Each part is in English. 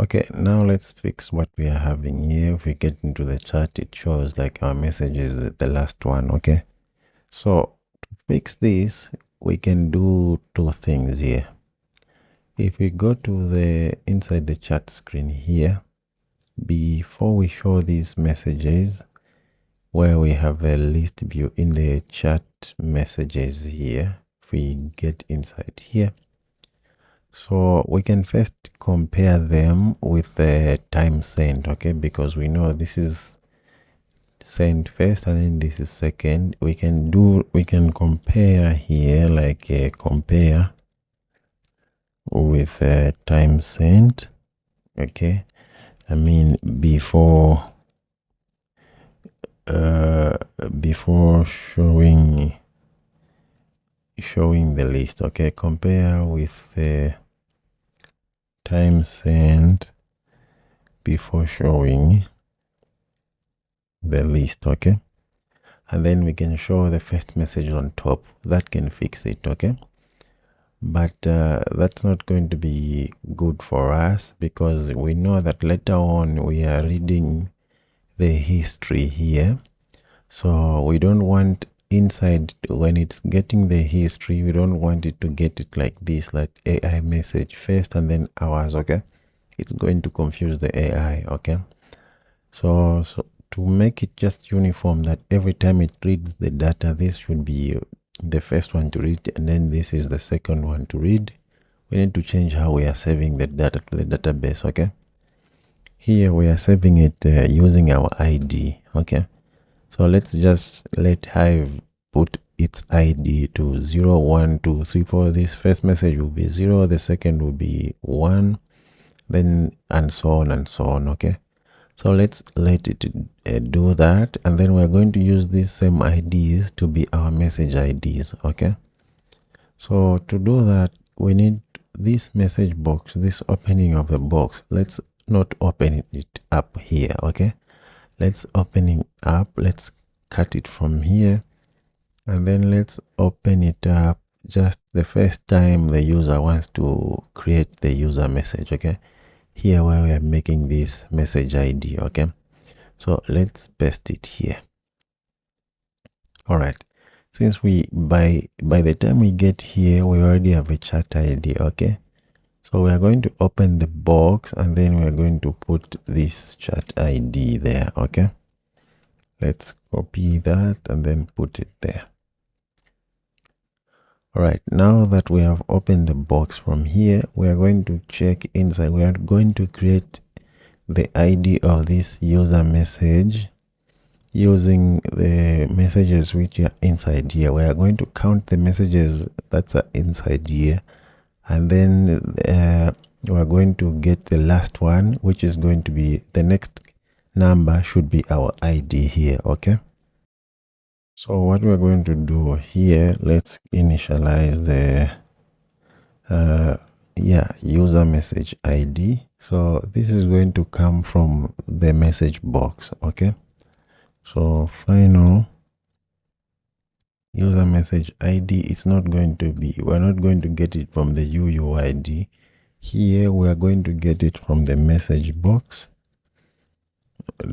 Okay, now let's fix what we are having here. If we get into the chat, it shows like our message is the last one. Okay, so to fix this, we can do two things here. If we go to the inside the chat screen here, before we show these messages, where we have a list view in the chat messages here, if we get inside here, so we can first compare them with the time sent, okay, because we know this is sent first and then this is second. We can compare here, like compare with time sent. Okay, I mean before showing the list. Okay, compare with time sent before showing the list. Okay, and then we can show the first message on top. That can fix it. Okay, but that's not going to be good for us, because we know that later on we are reading the history here, so we don't want inside, when it's getting the history, we don't want it to get it like this, like AI message first and then ours. Okay, it's going to confuse the AI. Okay, so to make it just uniform, that every time it reads the data, this should be the first one to read, and then this is the second one to read. We need to change how we are saving the data to the database. Okay, here we are saving it using our ID. Okay, so let's just let Hive put its ID to 0, 1, 2, 3, 4. This first message will be 0, the second will be 1, then and so on and so on. Okay, so let's let it do that, and then we're going to use these same IDs to be our message IDs. Okay, so to do that, we need this message box, this opening of the box. Let's not open it up here. Okay, let's open it up. Let's cut it from here, and then let's open it up just the first time the user wants to create the user message. Okay, here where we are making this message ID. Okay, so let's paste it here. All right, since we by the time we get here, we already have a chat ID. Okay, so we are going to open the box, and then we are going to put this chat ID there. Okay, let's copy that and then put it there. All right, now that we have opened the box from here, we are going to check inside. We are going to create the ID of this user message using the messages which are inside here. We are going to count the messages that are inside here, and then we are going to get the last one, which is going to be the next number should be our ID here. Okay, so what we're going to do here, let's initialize the user message ID. So this is going to come from the message box. Okay, so final user message ID, it's not going to be, we're not going to get it from the UUID. Here we are going to get it from the message box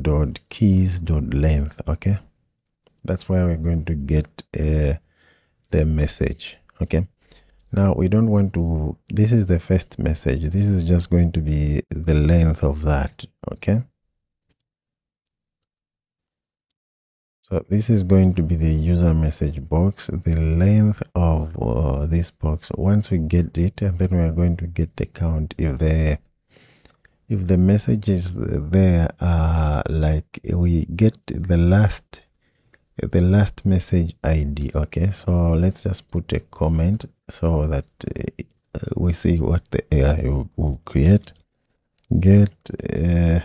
dot keys dot length. Okay, that's why we're going to get the message. Okay, now we don't want to, this is the first message, this is just going to be the length of that. Okay, so this is going to be the user message box, the length of this box. Once we get it, and then we are going to get the count. If the messages there are like, we get the last message ID. Okay, so let's just put a comment so that we see what the AI will create. Get the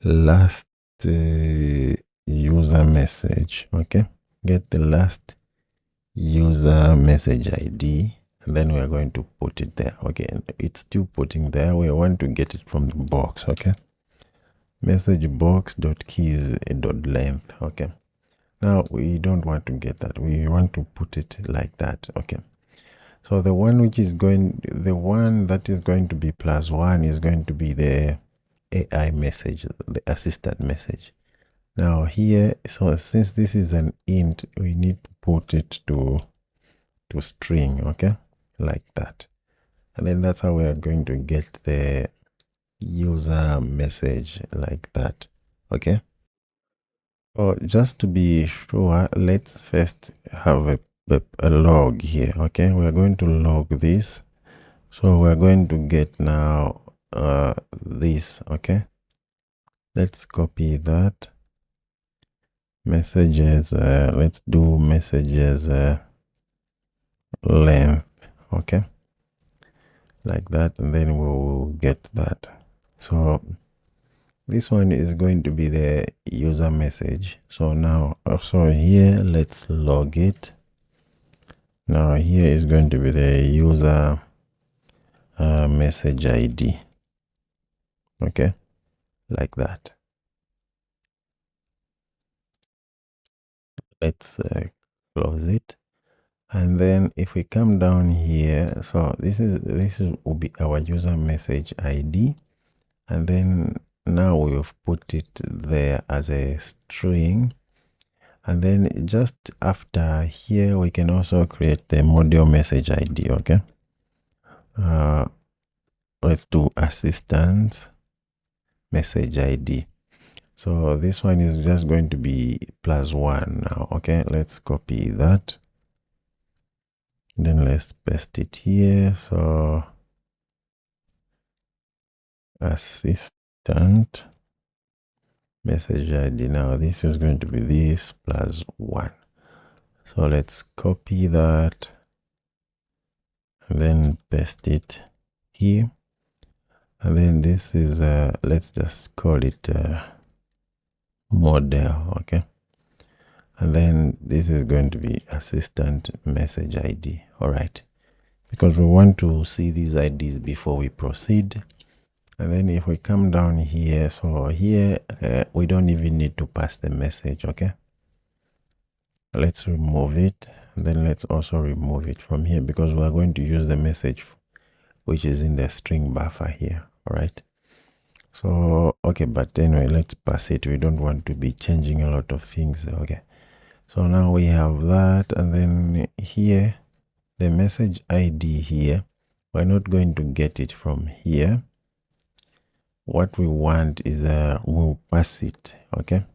last user message. Okay, get the last user message ID, and then we are going to put it there. Okay, it's still putting there. We want to get it from the box. Okay, message box dot keys dot length. Okay, Now we don't want to get that. We want to put it like that. Okay. So the one that is going to be +1 is going to be the AI message, the assistant message. Now here, so since this is an int, we need to put it to string, okay, like that. And then that's how we are going to get the user message like that. Okay. So just to be sure, let's first have a log here. Okay, we're going to log this. So we're going to get now this. Okay, let's copy that. Messages, let's do messages length. Okay, like that, and then we'll get that. So this one is going to be the user message. So now also here, let's log it. Now here is going to be the user message ID. Okay, like that. Let's close it. And then if we come down here, so this will be our user message ID. And then now we've put it there as a string. And then just after here, we can also create the module message ID. Okay. Let's do assistant message ID. So this one is just going to be +1 now. Okay, let's copy that. Then let's paste it here. So assistant message ID. Now this is going to be this +1. So let's copy that and then paste it here. And then this is let's just call it model. Okay. And then this is going to be assistant message ID. All right, because we want to see these IDs before we proceed. And then if we come down here, so here we don't even need to pass the message. Okay, let's remove it. And then let's also remove it from here because we are going to use the message which is in the string buffer here. All right. So okay, but anyway, let's pass it. We don't want to be changing a lot of things. Okay, so now we have that. And then here, the message ID here, we're not going to get it from here. What we want is we'll pass it. Okay,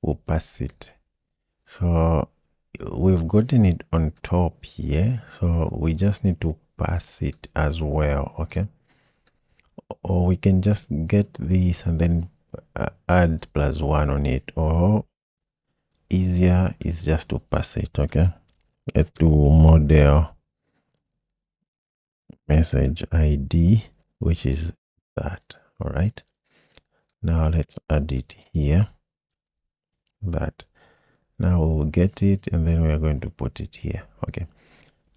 we'll pass it. So we've gotten it on top here, so we just need to pass it as well. Okay, or we can just get this and then add +1 on it, or easier is just to pass it. Okay, let's do model message ID, which is that. All right, now let's add it here. That now we'll get it and then we are going to put it here. Okay,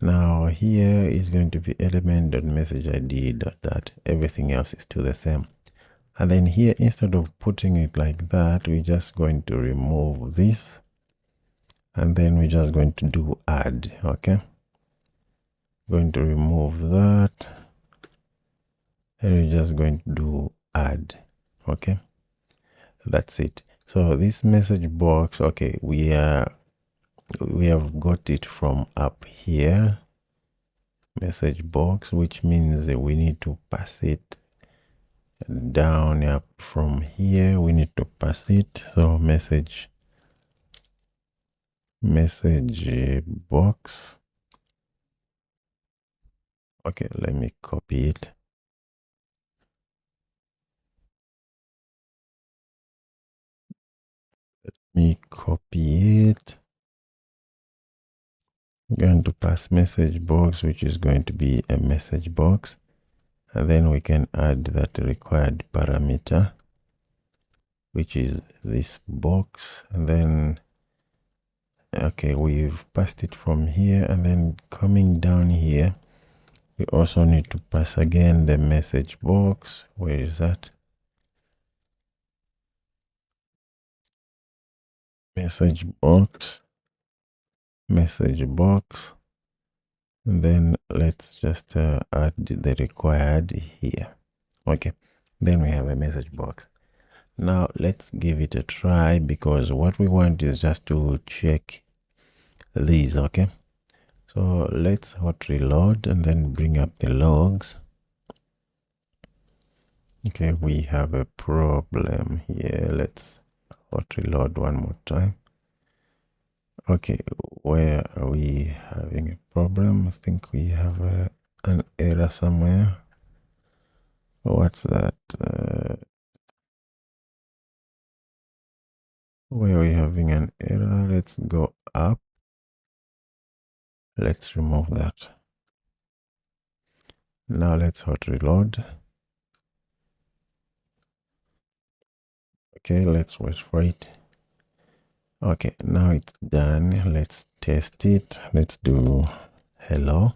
now here is going to be element.messageid.that. Everything else is still the same. And then here, instead of putting it like that, we're just going to remove this and then we're just going to do add. Okay, going to remove that and we're just going to do add. Okay, that's it. So this message box, okay, we have got it from up here, message box, which means we need to pass it down up from here. We need to pass it. So message box. Okay, let me copy it. I'm going to pass message box, which is going to be a message box. And then we can add that required parameter, which is this box. And then, okay, we've passed it from here. And then coming down here, we also need to pass again the message box. Where is that? message box, and then let's just add the required here. Okay, then we have a message box. Now let's give it a try, because what we want is just to check these. Okay, so let's hot reload and then bring up the logs. Okay, we have a problem here. Let's hot reload one more time. Okay, where are we having a problem? I think we have an error somewhere. What's that? Where are we having an error? Let's go up. Let's remove that. Now let's hot reload. Okay, let's wait for it. Okay, now it's done. Let's test it. Let's do hello.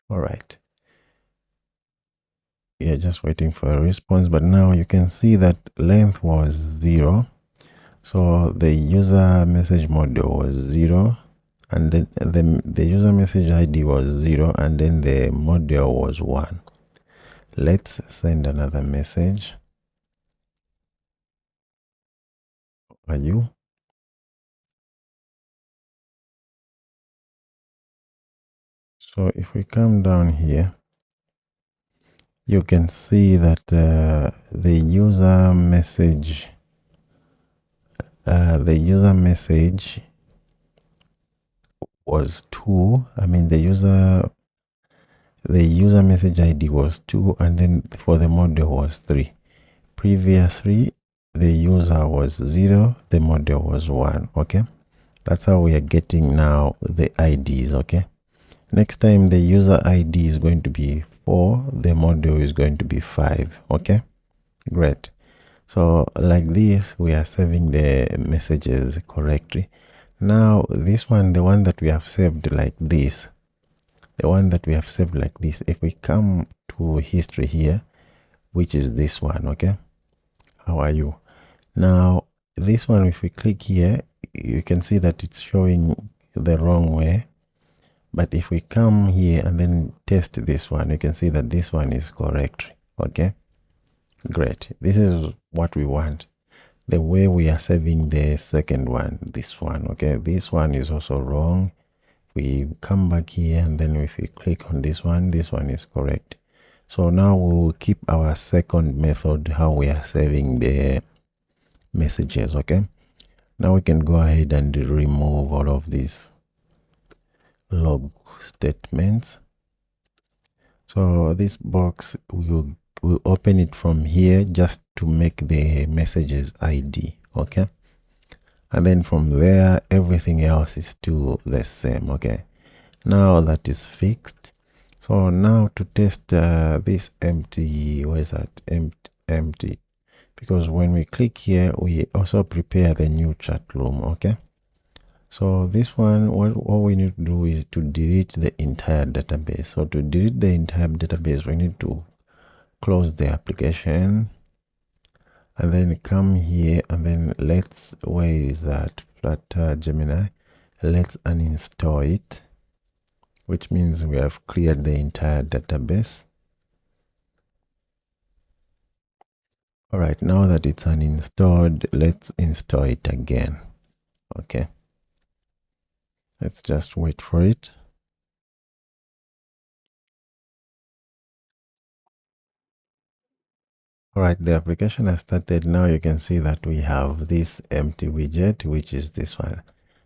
All right. We are just waiting for a response, but now you can see that length was 0. So the user message module was 0, and then the user message ID was 0, and then the module was 1. Let's send another message. Are you? So if we come down here, you can see that the user message was 2. I mean, the user message ID was 2, and then for the module was 3. Previously, the user was 0, the module was 1. Okay, that's how we are getting now the IDs. Okay, next time the user ID is going to be 4, the module is going to be 5. Okay, great. So like this, we are saving the messages correctly. Now this one, the one that we have saved like this, if we come to history here, which is this one. Okay, how are you? Now this one, if we click here, you can see that it's showing the wrong way. But if we come here and then test this one, you can see that this one is correct. Okay, great. This is what we want. The way we are saving the second one, this one. Okay, this one is also wrong. We come back here, and then if we click on this one is correct. So now we'll keep our second method, how we are saving the messages. Okay, now we can go ahead and remove all of these log statements. So this box, we'll open it from here just to make the messages ID. Okay, and then from there everything else is still the same. Okay, now that is fixed. So now to test this empty, where's that empty, because when we click here, we also prepare the new chat room. Okay, so this one, what we need to do is to delete the entire database. So to delete the entire database, we need to close the application and then come here, and then let's, where is that Flutter Gemini, let's uninstall it, which means we have cleared the entire database. All right, now that it's uninstalled, let's install it again. Okay, let's just wait for it. All right, the application has started. Now you can see that we have this empty widget, which is this one.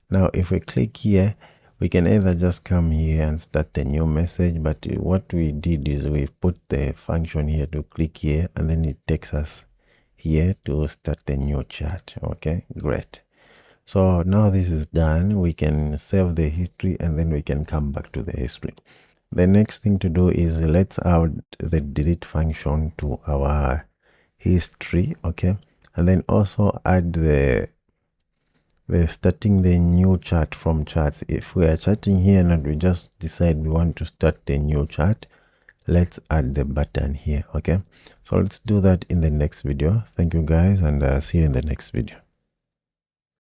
Now if we click here, we can either just come here and start a new message, but what we did is we put the function here to click here, and then it takes us here to start a new chat. Okay, great. So now this is done. We can save the history, and then we can come back to the history. The next thing to do is let's add the delete function to our history. Okay, and then also add the starting the new chat from chats. If we are chatting here and we just decide we want to start a new chat, let's add the button here. Okay, so let's do that in the next video. Thank you guys, and see you in the next video.